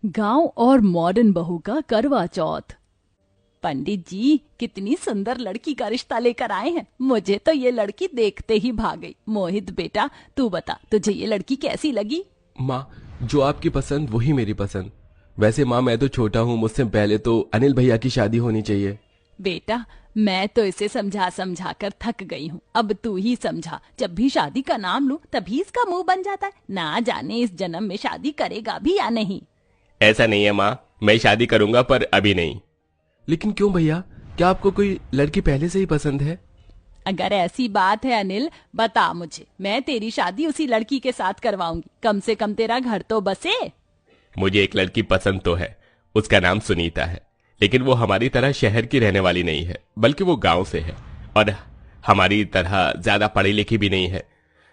गांव और मॉडर्न बहू का करवा चौथ। पंडित जी कितनी सुंदर लड़की का रिश्ता लेकर आए हैं। मुझे तो ये लड़की देखते ही भाग गई। मोहित बेटा तू बता, तुझे ये लड़की कैसी लगी? माँ, जो आपकी पसंद वही मेरी पसंद। वैसे माँ, मैं तो छोटा हूँ, मुझसे पहले तो अनिल भैया की शादी होनी चाहिए। बेटा मैं तो इसे समझा समझा कर थक गई हूँ, अब तू ही समझा। जब भी शादी का नाम लूं तभी इसका मुंह बन जाता है। ना जाने इस जन्म में शादी करेगा भी या नहीं। ऐसा नहीं है माँ, मैं शादी करूंगा पर अभी नहीं। लेकिन क्यों भैया, क्या आपको कोई लड़की पहले से ही पसंद है? अगर ऐसी बात है अनिल, बता मुझे, मैं तेरी शादी उसी लड़की के साथ करवाऊंगी। कम से कम तेरा घर तो बसे। मुझे एक लड़की पसंद तो है, उसका नाम सुनीता है, लेकिन वो हमारी तरह शहर की रहने वाली नहीं है, बल्कि वो गांव से है और हमारी तरह ज्यादा पढ़ी लिखी भी नहीं है।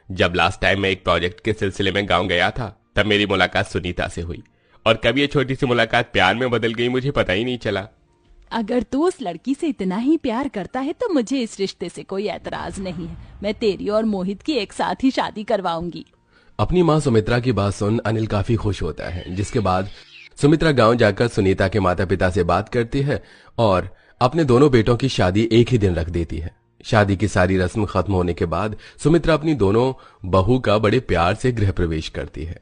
जब लास्ट टाइम मैं एक प्रोजेक्ट के सिलसिले में गांव गया था तब मेरी मुलाकात सुनीता से हुई, और कब ये छोटी सी मुलाकात प्यार में बदल गई मुझे पता ही नहीं चला। अगर तू उस लड़की से इतना ही प्यार करता है तो मुझे इस रिश्ते से कोई एतराज नहीं है। मैं तेरी और मोहित की एक साथ ही शादी करवाऊंगी। अपनी माँ सुमित्रा की बात सुन अनिल काफी खुश होता है, जिसके बाद सुमित्रा गांव जाकर सुनीता के माता पिता से बात करती है और अपने दोनों बेटों की शादी एक ही दिन रख देती है। शादी की सारी रस्म खत्म होने के बाद सुमित्रा अपनी दोनों बहू का बड़े प्यार से गृह प्रवेश करती है।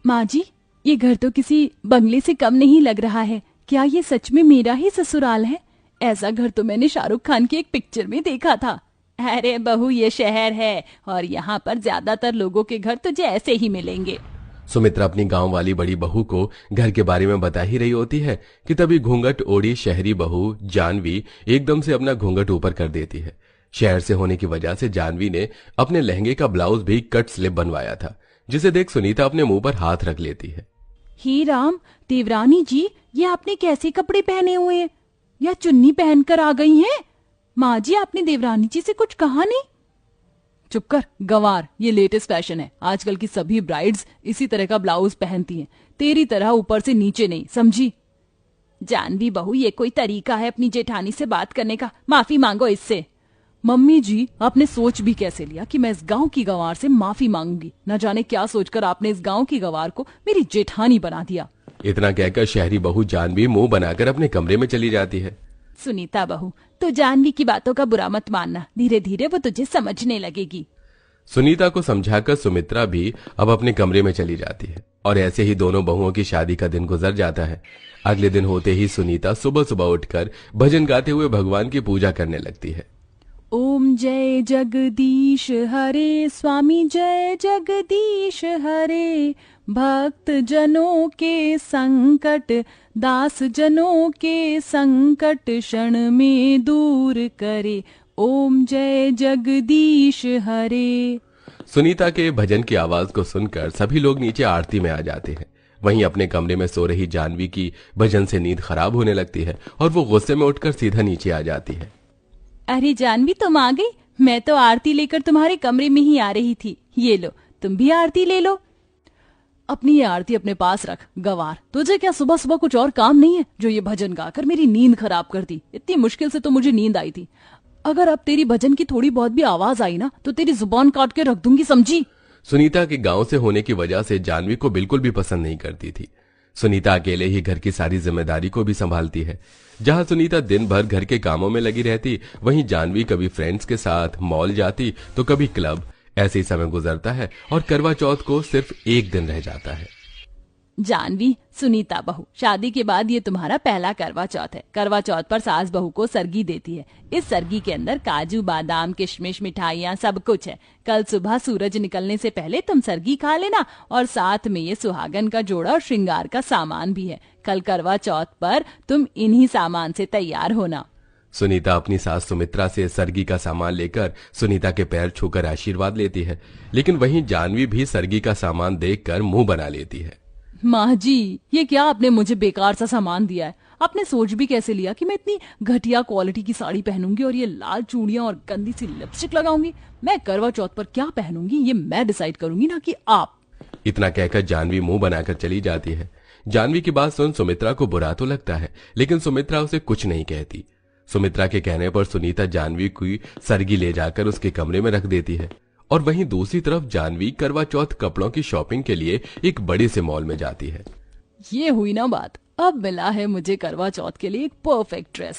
माँ जी, ये घर तो किसी बंगले से कम नहीं लग रहा है। क्या ये सच में मेरा ही ससुराल है? ऐसा घर तो मैंने शाहरुख खान की एक पिक्चर में देखा था। अरे बहू, ये शहर है और यहाँ पर ज्यादातर लोगों के घर तुझे ऐसे ही मिलेंगे। सुमित्रा अपनी गांव वाली बड़ी बहू को घर के बारे में बता ही रही होती है कि तभी घूंघट ओढ़ी शहरी बहू जानवी एकदम से अपना घूंघट ऊपर कर देती है। शहर से होने की वजह से जानवी ने अपने लहंगे का ब्लाउज भी कट स्लिप बनवाया था, जिसे देख सुनीता अपने मुंह पर हाथ रख लेती है। ही राम, देवरानी जी, ये आपने कैसे कपड़े पहने हुए हैं? या चुन्नी पहनकर आ गई हैं? माँ जी, आपने देवरानी जी से कुछ कहा नहीं? चुप कर गंवार, ये लेटेस्ट फैशन है। आजकल की सभी ब्राइड्स इसी तरह का ब्लाउज पहनती हैं, तेरी तरह ऊपर से नीचे नहीं, समझी? जानवी बहू, ये कोई तरीका है अपनी जेठानी से बात करने का? माफी मांगो इससे। मम्मी जी, आपने सोच भी कैसे लिया कि मैं इस गांव की गंवार से माफी मांगूंगी? न जाने क्या सोचकर आपने इस गांव की गंवार को मेरी जेठानी बना दिया। इतना कहकर शहरी बहू जानवी मुंह बनाकर अपने कमरे में चली जाती है। सुनीता बहू, तो जानवी की बातों का बुरा मत मानना, धीरे धीरे वो तुझे समझने लगेगी। सुनीता को समझाकर सुमित्रा भी अब अपने कमरे में चली जाती है और ऐसे ही दोनों बहुओं की शादी का दिन गुजर जाता है। अगले दिन होते ही सुनीता सुबह सुबह उठकर भजन गाते हुए भगवान की पूजा करने लगती है। ओम जय जगदीश हरे, स्वामी जय जगदीश हरे, भक्त जनों के संकट, दास जनों के संकट क्षण में दूर करे। ओम जय जगदीश हरे। सुनीता के भजन की आवाज को सुनकर सभी लोग नीचे आरती में आ जाते हैं। वहीं अपने कमरे में सो रही जानवी की भजन से नींद खराब होने लगती है और वो गुस्से में उठकर सीधा नीचे आ जाती है। अरे जानवी, तुम आ गई? मैं तो आरती लेकर तुम्हारे कमरे में ही आ रही थी। ये लो, तुम भी आरती ले लो। अपनी ये आरती अपने पास रख गवार। तुझे क्या सुबह सुबह कुछ और काम नहीं है जो ये भजन गाकर मेरी नींद खराब कर दी? इतनी मुश्किल से तो मुझे नींद आई थी। अगर अब तेरी भजन की थोड़ी बहुत भी आवाज आई ना तो तेरी जुबान काट के रख दूंगी, समझी? सुनीता के गांव से होने की वजह से जानवी को बिल्कुल भी पसंद नहीं करती थी। सुनीता अकेले ही घर की सारी जिम्मेदारी को भी संभालती है। जहां सुनीता दिन भर घर के कामों में लगी रहती, वहीं जानवी कभी फ्रेंड्स के साथ मॉल जाती तो कभी क्लब। ऐसे ही समय गुजरता है और करवा चौथ को सिर्फ एक दिन रह जाता है। जानवी, सुनीता बहू, शादी के बाद ये तुम्हारा पहला करवा चौथ है। करवा चौथ पर सास बहू को सरगी देती है। इस सरगी के अंदर काजू बादाम किशमिश मिठाइयाँ सब कुछ है। कल सुबह सूरज निकलने से पहले तुम सरगी खा लेना और साथ में ये सुहागन का जोड़ा और श्रृंगार का सामान भी है। कल करवा चौथ पर तुम इन्हीं सामान से तैयार होना। सुनीता अपनी सास सुमित्रा से सरगी का सामान लेकर सुनीता के पैर छूकर आशीर्वाद लेती है, लेकिन वहीं जानवी भी सरगी का सामान देखकर मुंह बना लेती है। माँ जी, ये क्या आपने मुझे बेकार सा सामान दिया है? आपने सोच भी कैसे लिया कि मैं इतनी घटिया क्वालिटी की साड़ी पहनूंगी और ये लाल चूड़ियां और गंदी सी लिपस्टिक लगाऊंगी? मैं करवा चौथ पर क्या पहनूंगी ये मैं डिसाइड करूंगी, ना कि आप। इतना कहकर जानवी मुंह बनाकर चली जाती है। जानवी की बात सुन सुमित्रा को बुरा तो लगता है, लेकिन सुमित्रा उसे कुछ नहीं कहती। सुमित्रा के कहने पर सुनीता जानवी की सरगी ले जाकर उसके कमरे में रख देती है और वहीं दूसरी तरफ जानवी करवा चौथ कपड़ों की शॉपिंग के लिए एक बड़े से मॉल में जाती है। ये हुई ना बात, अब मिला है मुझे करवा चौथ के लिए एक परफेक्ट ड्रेस।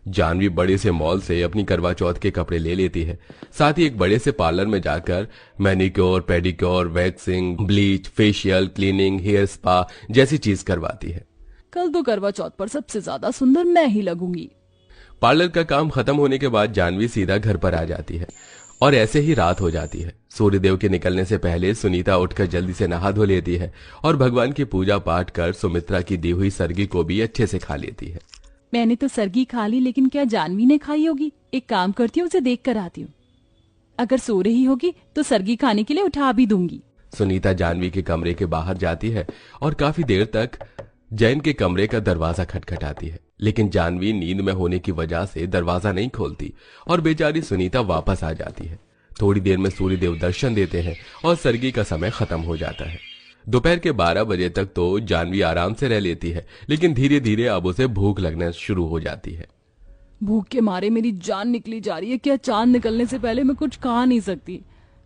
जानवी बड़े से मॉल से अपनी करवा चौथ के कपड़े ले लेती है। साथ ही एक बड़े से पार्लर में जाकर manicure, pedicure, waxing, bleach, facial, cleaning, hair spa जैसी चीज करवाती है। कल तो करवा चौथ पर सबसे ज्यादा सुंदर मैं ही लगूंगी। पार्लर का काम खत्म होने के बाद जानवी सीधा घर पर आ जाती है और ऐसे ही रात हो जाती है। सूर्यदेव के निकलने से पहले सुनीता उठकर जल्दी से नहा धो लेती है और भगवान की पूजा पाठ कर सुमित्रा की दी हुई सरगी को भी अच्छे से खा लेती है। मैंने तो सरगी खा ली, लेकिन क्या जानवी ने खाई होगी? एक काम करती हूँ, उसे देख कर आती हूँ। अगर सो रही होगी तो सरगी खाने के लिए उठा भी दूंगी। सुनीता जानवी के कमरे के बाहर जाती है और काफी देर तक जैन के कमरे का दरवाजा खटखटाती है, लेकिन जानवी नींद में होने की वजह से दरवाजा नहीं खोलती और बेचारी सुनीता वापस आ जाती है। थोड़ी देर में सूर्यदेव दर्शन देते हैं और सरगी का समय खत्म हो जाता है। दोपहर के 12 बजे तक तो जानवी आराम से रह लेती है, लेकिन धीरे धीरे अब उसे भूख लगना शुरू हो जाती है। भूख के मारे मेरी जान निकली जा रही है। क्या चांद निकलने से पहले मैं कुछ खा नहीं सकती?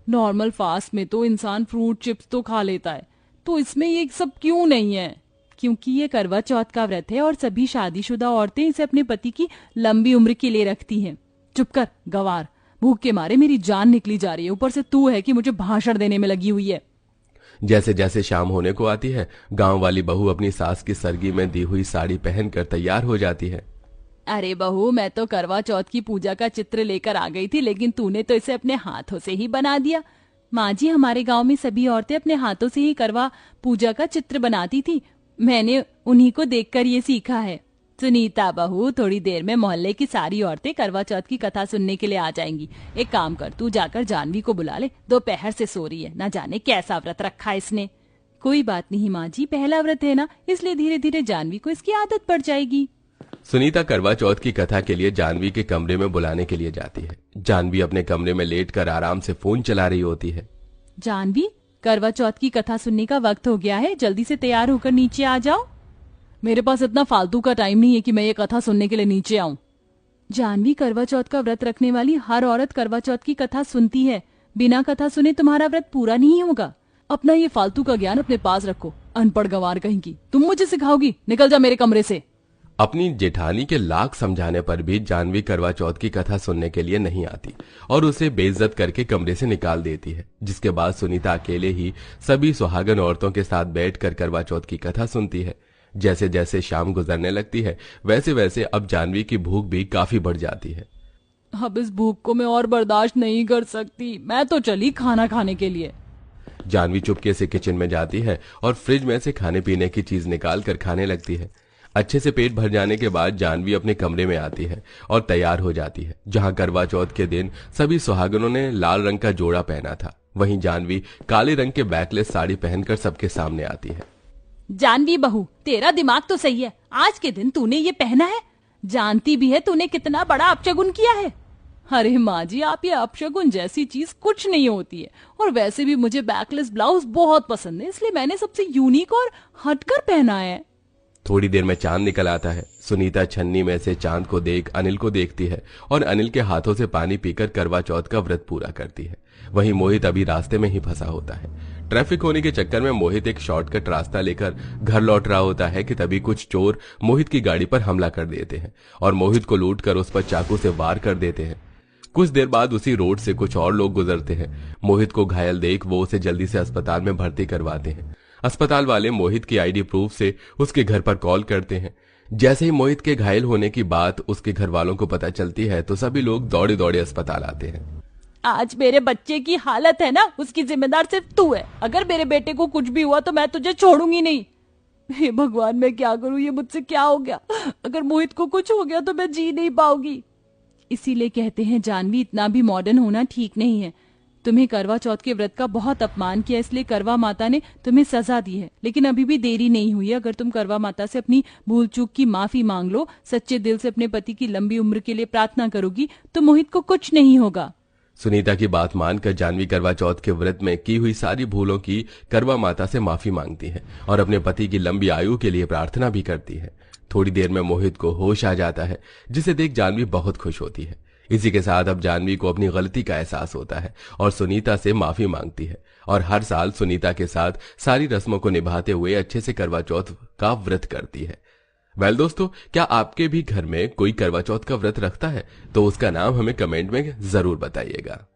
नॉर्मल फास्ट में तो इंसान फ्रूट चिप्स तो खा लेता है, तो इसमें ये सब क्यों नहीं है? क्योंकि ये करवा चौथ का व्रत है और सभी शादीशुदा औरतें इसे अपने पति की लंबी उम्र के लिए रखती हैं। चुप कर गवार, भूख के मारे मेरी जान निकली जा रही है, ऊपर से तू है कि मुझे भाषण देने में लगी हुई है। जैसे जैसे शाम होने को आती है, गांव वाली बहू अपनी सास की सरगी में दी हुई साड़ी पहनकर तैयार हो जाती है। अरे बहू, मैं तो करवा चौथ की पूजा का चित्र लेकर आ गई थी, लेकिन तूने तो इसे अपने हाथों से ही बना दिया। माँ जी, हमारे गांव में सभी औरतें अपने हाथों से ही करवा पूजा का चित्र बनाती थी। मैंने उन्हीं को देखकर ये सीखा है। सुनीता बहू, थोड़ी देर में मोहल्ले की सारी औरतें करवा चौथ की कथा सुनने के लिए आ जाएंगी। एक काम कर, तू जाकर जानवी को बुला ले, दोपहर से सो रही है, ना जाने कैसा व्रत रखा है इसने। कोई बात नहीं माँ जी, पहला व्रत है ना, इसलिए धीरे धीरे जानवी को इसकी आदत पड़ जाएगी। सुनीता करवा चौथ की कथा के लिए जानवी के कमरे में बुलाने के लिए जाती है। जानवी अपने कमरे में लेटकर आराम से फोन चला रही होती है। जानवी, करवा चौथ की कथा सुनने का वक्त हो गया है, जल्दी से तैयार होकर नीचे आ जाओ। मेरे पास इतना फालतू का टाइम नहीं है कि मैं ये कथा सुनने के लिए नीचे आऊं। जानवी, करवा चौथ का व्रत रखने वाली हर औरत करवा चौथ की कथा सुनती है। बिना कथा सुने तुम्हारा व्रत पूरा नहीं होगा। अपना ये फालतू का ज्ञान अपने पास रखो, अनपढ़ गंवार कहीं की। तुम मुझे सिखाओगी? निकल जा मेरे कमरे से। अपनी जेठानी के लाख समझाने पर भी जानवी करवा चौथ की कथा सुनने के लिए नहीं आती और उसे बेइज्जत करके कमरे से निकाल देती है। जिसके बाद सुनीता अकेले ही सभी सुहागन औरतों के साथ बैठकर करवा चौथ की कथा सुनती है। जैसे जैसे शाम गुजरने लगती है, वैसे वैसे अब जानवी की भूख भी काफी बढ़ जाती है। अब इस भूख को मैं और बर्दाश्त नहीं कर सकती, मैं तो चली खाना खाने के लिए। जानवी चुपके से किचन में जाती है और फ्रिज में से खाने पीने की चीज निकाल कर खाने लगती है। अच्छे से पेट भर जाने के बाद जानवी अपने कमरे में आती है और तैयार हो जाती है। जहां करवा चौथ के दिन सभी सुहागनों ने लाल रंग का जोड़ा पहना था, वहीं जानवी काले रंग के बैकलेस साड़ी पहनकर सबके सामने आती है। जानवी बहू, तेरा दिमाग तो सही है, आज के दिन तूने ये पहना है, जानती भी है तूने कितना बड़ा अपशगुन किया है। अरे माँ जी, आप ये अपशगुन जैसी चीज कुछ नहीं होती है, और वैसे भी मुझे बैकलेस ब्लाउज बहुत पसंद है, इसलिए मैंने सबसे यूनिक और हटकर पहना है। थोड़ी देर में चांद निकल आता है। सुनीता छन्नी में से चांद को देख अनिल को देखती है और अनिल के हाथों से पानी पीकर करवा चौथ का व्रत पूरा करती है। वहीं मोहित अभी रास्ते में ही फंसा होता है। ट्रैफिक होने के चक्कर में मोहित एक शॉर्टकट रास्ता लेकर घर लौट रहा होता है कि तभी कुछ चोर मोहित की गाड़ी पर हमला कर देते हैं और मोहित को लूटकर उस पर चाकू से वार कर देते हैं। कुछ देर बाद उसी रोड से कुछ और लोग गुजरते हैं। मोहित को घायल देख वो उसे जल्दी से अस्पताल में भर्ती करवाते हैं। अस्पताल वाले मोहित की आईडी प्रूफ से उसके घर पर कॉल करते हैं। जैसे ही मोहित के घायल होने की बात उसके घर वालों को पता चलती है तो सभी लोग दौड़े दौड़े अस्पताल आते हैं। आज मेरे बच्चे की हालत है ना, उसकी जिम्मेदार सिर्फ तू है। अगर मेरे बेटे को कुछ भी हुआ तो मैं तुझे छोड़ूंगी नहीं। हे भगवान, मैं क्या करूं, ये मुझसे क्या हो गया? अगर मोहित को कुछ हो गया तो मैं जी नहीं पाऊंगी। इसीलिए कहते हैं जानवी, इतना भी मॉडर्न होना ठीक नहीं है। तुम्हें करवा चौथ के व्रत का बहुत अपमान किया, इसलिए करवा माता ने तुम्हें सजा दी है, लेकिन अभी भी देरी नहीं हुई है। अगर तुम करवा माता से अपनी भूल चूक की माफी मांग लो, सच्चे दिल से अपने पति की लंबी उम्र के लिए प्रार्थना करोगी, तो मोहित को कुछ नहीं होगा। सुनीता की बात मानकर जानवी करवा चौथ के व्रत में की हुई सारी भूलों की करवा माता से माफी मांगती है और अपने पति की लंबी आयु के लिए प्रार्थना भी करती है। थोड़ी देर में मोहित को होश आ जाता है, जिसे देख जानवी बहुत खुश होती है। इसी के साथ अब जानवी को अपनी गलती का एहसास होता है और सुनीता से माफी मांगती है। और हर साल सुनीता के साथ सारी रस्मों को निभाते हुए अच्छे से करवा चौथ का व्रत करती है। वेल दोस्तों, क्या आपके भी घर में कोई करवा चौथ का व्रत रखता है? तो उसका नाम हमें कमेंट में जरूर बताइएगा।